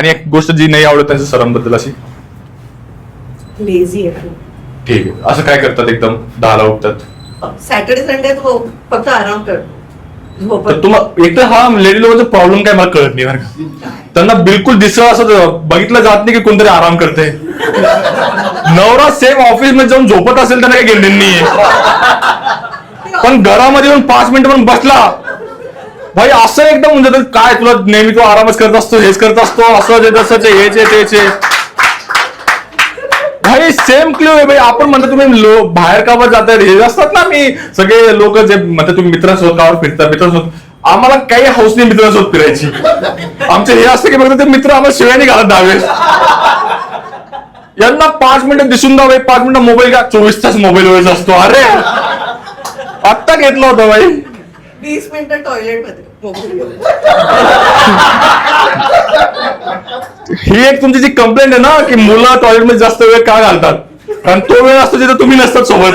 आणि एक गोष्ट जी नाही आवडत त्यांच्या सरांबद्दल अशी? लेझी आहे. ठीक आहे. असं काय करतात एकदम 10ला उठतात? सॅटर्डे संडे तो फक्त आराम करतो. तर तुम्हाला एक तर हा लेडी लोकांचा प्रॉब्लेम काय मला कळत नाही बरं का. त्यांना बिलकुल दिसलं असं बघितलं जात नाही की कोणतरी आराम करते. नवरा सेम ऑफिस मध्ये जाऊन झोपत असेल त्यांना काही घेणं नाहीये, पण घरामध्ये येऊन 5 मिनिटं पण बसला भाई असं एकदम म्हणजे काय तुला नेहमी तू आरामच करत असतो, हेच करत असतो, असं जे तसंच हेच तेच भाई सेम क्ल्यू आहे भाई. आपण म्हणतो तुम्ही बाहेर का जाताय, हे असतात ना मी सगळे लोक जे म्हणतात तुम्ही मित्रांसोबत कावर फिरतात, मित्रांसोबत. आम्हाला काही हौस नाही मित्रांसोबत फिरायची. आमचे हे असतं की बघा ते मित्र आम्हाला शिवायने घालत दहावेस. यांना 5 मिनिटं दिसून द्यावे, 5 मिनिटं मोबाईल का 24 तास मोबाईल वरच असतो. अरे आत्ता घेतला होता भाई 20 मिनिटं टॉयलेट मध्ये ही एक तुमची जी कंप्लेंट आहे ना की मुलं टॉयलेट मध्ये जास्त वेळ का घालतात, कारण तो वेळ असतो जिथे तुम्ही नसतात सोबत.